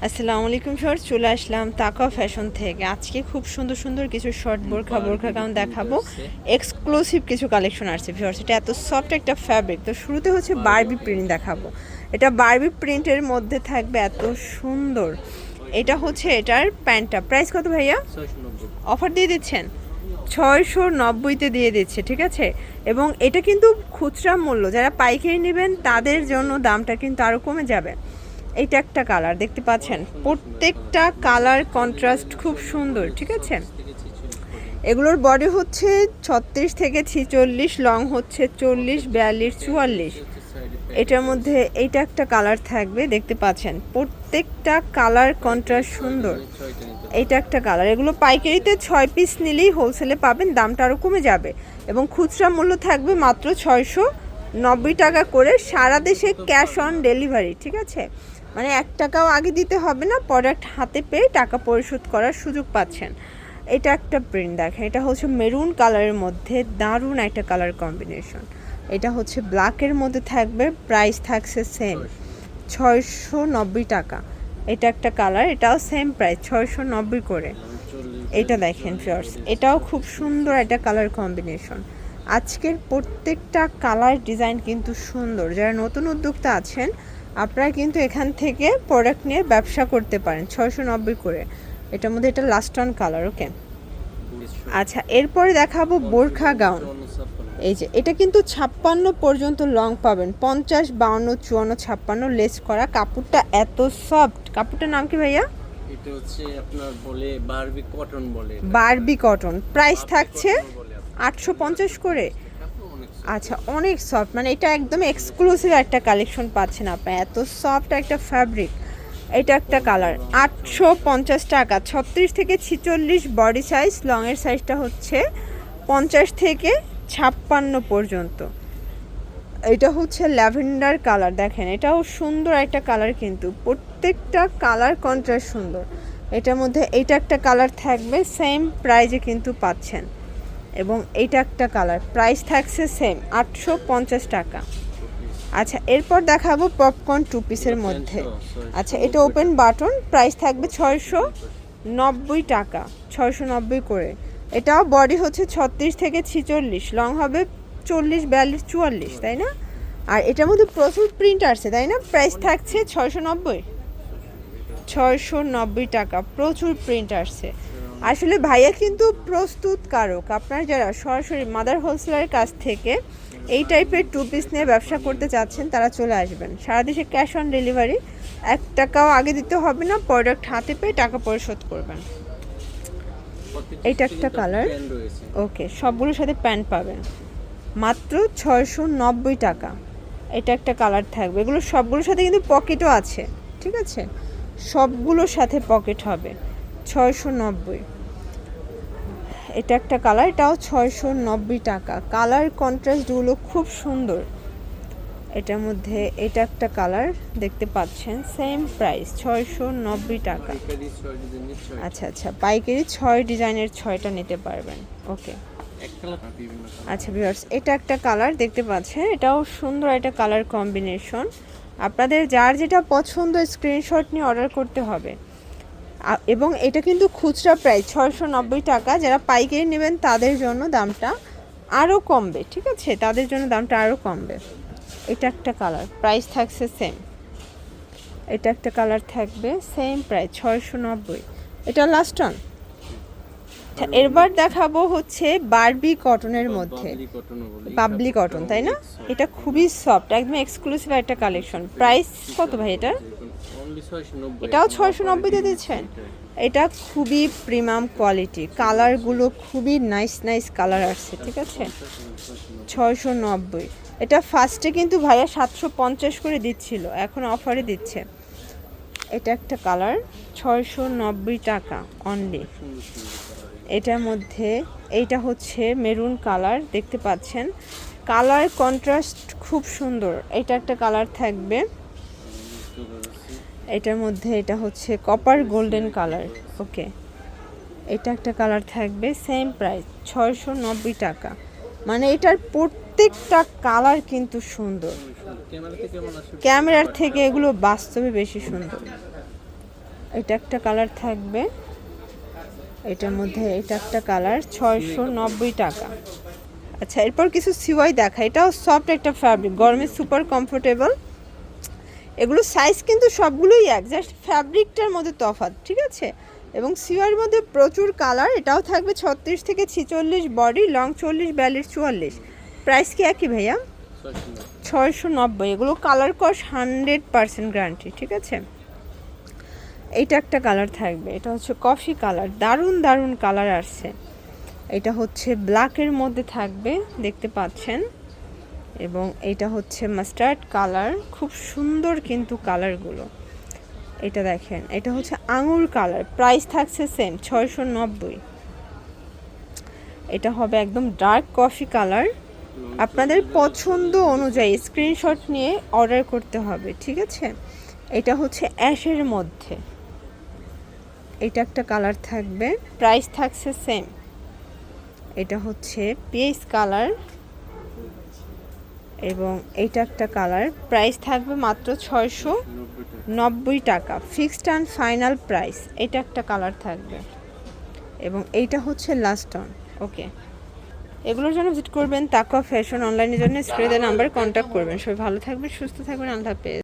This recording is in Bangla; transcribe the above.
আসসালামু আলাইকুম শর্ট চলে আসলাম তাকা ফ্যাশন থেকে। আজকে খুব সুন্দর সুন্দর কিছু শর্ট বোরখা গাউন দেখাবো। এক্সক্লুসিভ কিছু কালেকশন আসছে ভিউয়ার্স। এটা এত সফট একটা ফ্যাব্রিক। তো শুরুতে হচ্ছে বারবি প্রিন্ট দেখাবো। এটা বারবি প্রিন্টের মধ্যে থাকবে এত সুন্দর। এটা হচ্ছে এটার প্যান্টটা। প্রাইস কত ভাইয়া? অফার দিয়ে দিচ্ছেন 690-তে দিয়ে দিচ্ছে, ঠিক আছে। এবং এটা কিন্তু খুচরা মূল্য, যারা পাইকারি নেবেন তাদের জন্য দামটা কিন্তু আরও কমে যাবে। এইটা একটা কালার দেখতে পাচ্ছেন, প্রত্যেকটা কালার কন্ট্রাস্ট খুব সুন্দর, ঠিক আছে। এগুলোর বডি হচ্ছে 36 থেকে 46, লং হচ্ছে 40, 42, 44। এটার মধ্যে এইটা একটা কালার থাকবে, দেখতে পাচ্ছেন প্রত্যেকটা কালার কন্ট্রাস্ট সুন্দর। এইটা একটা কালার। এগুলো পাইকারিতে 6 পিস নিলেই হোলসেলে পাবেন, দামটা আরও কমে যাবে। এবং খুচরা মূল্য থাকবে মাত্র 690 টাকা করে, সারা দেশে ক্যাশ অন ডেলিভারি, ঠিক আছে। মানে 1 টাকাও আগে দিতে হবে না, প্রোডাক্ট হাতে পেয়ে টাকা পরিশোধ করার সুযোগ পাচ্ছেন। এটা একটা প্রিন্ট দেখেন, এটা হচ্ছে মেরুন কালারের মধ্যে দারুণ একটা কালার কম্বিনেশন। এটা হচ্ছে ব্ল্যাকের মধ্যে থাকবে, প্রাইস থাকছে সেম 690 টাকা। এটা একটা কালার, এটাও সেম প্রাইস 690 করে। এটা দেখেন ফিয়ার্স, এটাও খুব সুন্দর একটা কালার কম্বিনেশন। আজকের প্রত্যেকটা কালার ডিজাইন কিন্তু সুন্দর। যারা নতুন উদ্যোক্তা আছেন আপনারা কিন্তু এখান থেকে প্রোডাক্ট নিয়ে ব্যবসা করতে পারেন 690 করে। এটার মধ্যে এটা লাস্ট অন কালার, ওকে। আচ্ছা, এরপরে দেখাবো বোরখা গাউন। এই যে এটা কিন্তু 56 পর্যন্ত লং পাবেন, 50, 52, 54, 56 লেস করা। কাপড়টা এত সফট। কাপড়টার নাম কি ভাইয়া? এটা হচ্ছে আপনার বলে বারবি কটন বলে। Barbie cotton. প্রাইস থাকছে 850 করে। আচ্ছা, অনেক সফট, মানে এটা একদম এক্সক্লুসিভ একটা কালেকশন পাচ্ছেন আপনি, এত সফট একটা ফ্যাব্রিক। এটা একটা কালার, 850 টাকা। 36 থেকে 46 বডি সাইজ, লংয়ের সাইজটা হচ্ছে 50 থেকে 56 পর্যন্ত। এটা হচ্ছে ল্যাভেন্ডার কালার, দেখেন এটাও সুন্দর একটা কালার, কিন্তু প্রত্যেকটা কালার কন্ট্রাস্ট সুন্দর। এটার মধ্যে এইটা একটা কালার থাকবে, সেম প্রাইজে কিন্তু পাচ্ছেন। এবং এইটা একটা কালার, প্রাইস থাকছে সেম 850 টাকা। আচ্ছা, এরপর দেখাবো পপকর্ন 2 পিসের মধ্যে। আচ্ছা, এটা ওপেন বাটন, প্রাইস থাকবে 690 টাকা, 690 করে। এটাও বডি হচ্ছে 36 থেকে 46, লং হবে 40, 42, 44, তাই না? আর এটার মধ্যে প্রচুর প্রিন্ট আসছে, তাই না? প্রাইস থাকছে 690 টাকা, প্রচুর প্রিন্ট আসছে। আসলে ভাইয়া কিন্তু প্রস্তুতকারক। আপনার যারা সরাসরি মাদার হোলসেলারের কাছ থেকে এই টাইপের 2 পিস নিয়ে ব্যবসা করতে চাচ্ছেন তারা চলে আসবেন। সারা দেশে ক্যাশ অন ডেলিভারি, 1 টাকাও আগে দিতে হবে না, প্রোডাক্ট হাতে পেয়ে টাকা পরিশোধ করবেন। এইটা একটা কালার, ওকে। সবগুলোর সাথে প্যান্ট পাবেন মাত্র 690 টাকা। এটা একটা কালার থাকবে। এগুলো সবগুলোর সাথে কিন্তু পকেটও আছে, ঠিক আছে। সবগুলোর সাথে পকেট হবে, 690। এটা একটা কালার, এটাও 690 টাকা। কালার কন্ট্রাস্টগুলো খুব সুন্দর। এটার মধ্যে এটা একটা কালার দেখতে পাচ্ছেন, সেম প্রাইস 690 টাকা। আচ্ছা আচ্ছা, পাইকারি 6 ডিজাইনের 6টা নিতে পারবেন, ওকে। আচ্ছা ভিউয়ার্স, এটা একটা কালার দেখতে পাচ্ছেন, এটাও সুন্দর একটা কালার কম্বিনেশন। আপনাদের যার যেটা পছন্দ স্ক্রিনশট নিয়ে অর্ডার করতে হবে। এবং এটা কিন্তু খুচরা প্রাইস 690 টাকা। যারা পাইকারি নেবেন তাদের জন্য দামটা আরও কমবে, ঠিক আছে, তাদের জন্য দামটা আরও কমবে। এটা একটা কালার, প্রাইস থাকছে সেম। এটা একটা কালার থাকবে, সেম প্রাইস 690। এটা লাস্ট অন। এরবার দেখাবো হচ্ছে বারবি কটনের মধ্যে, বাবলি কটন, তাই না? এটা খুবই সফট, একদম এক্সক্লুসিভ একটা কালেকশন। প্রাইস কত ভাই এটার? এটাও 690-তে দিচ্ছেন। এটা খুবই প্রিমিয়াম কোয়ালিটি, কালারগুলো খুবই নাইস নাইস কালার আসছে, ঠিক আছে। 690। এটা ফার্স্টে কিন্তু ভাইয়া 750 করে দিচ্ছিল, এখন অফারে দিচ্ছে। এটা একটা কালার, 690 টাকা অনলি। এটার মধ্যে এইটা হচ্ছে মেরুন কালার, দেখতে পাচ্ছেন কালার কন্ট্রাস্ট খুব সুন্দর। এটা একটা কালার থাকবে। এটার মধ্যে এটা হচ্ছে কপার গোল্ডেন কালার, ওকে। এটা একটা কালার থাকবে, সেম প্রাইস 690 টাকা। মানে এটার প্রত্যেকটা কালার কিন্তু সুন্দর, ক্যামেরার থেকে এগুলো বাস্তবে বেশি সুন্দর। এটা একটা কালার থাকবে, এটার মধ্যে এটা একটা কালার 690 টাকা। আচ্ছা, এরপর কিছু সিওয়াই দেখা, এটাও সফট একটা ফ্যাব্রিক, গরমে সুপার কমফোর্টেবল। এগুলো সাইজ কিন্তু সবগুলোই এক, জাস্ট ফ্যাব্রিকটার মধ্যে তফাৎ, ঠিক আছে। এবং সিওয়াইয়ের মধ্যে প্রচুর কালার, এটাও থাকবে 36 থেকে 46 বডি, লং 40, 42, 44। প্রাইস কি একই ভাইয়া? 690। এগুলো কালার কস 100% গ্যারান্টি, ঠিক আছে। এইটা একটা কালার থাকবে, এটা হচ্ছে কফি কালার, দারুণ দারুণ কালার আসছে। এটা হচ্ছে ব্ল্যাকের মধ্যে থাকবে, দেখতে পাচ্ছেন। এবং এটা হচ্ছে মাস্টার্ড কালার, খুব সুন্দর কিন্তু কালারগুলো। এটা দেখেন, এটা হচ্ছে আঙুর কালার, প্রাইস থাকছে সেম 690। এটা হবে একদম ডার্ক কফি কালার, আপনাদের পছন্দ অনুযায়ী স্ক্রিনশট নিয়ে অর্ডার করতে হবে, ঠিক আছে। এটা হচ্ছে অ্যাশের মধ্যে, এটা একটা কালার থাকবে, প্রাইস থাকছে সেম। এটা হচ্ছে পিএস কালার এবং এইটা একটা কালার, প্রাইস থাকবে মাত্র 690 টাকা, ফিক্সড অ্যান্ড ফাইনাল প্রাইস। এটা একটা কালার থাকবে এবং এইটা হচ্ছে লাস্ট অন। ওকে, এগুলোর জন্য ভিজিট করবেন তাকওয়া ফ্যাশন, অনলাইনের জন্য স্ক্রিনে দেওয়া নাম্বারে কন্ট্যাক্ট করবেন। সবাই ভালো থাকবেন, সুস্থ থাকবেন, আল্লাহ হাফেজ।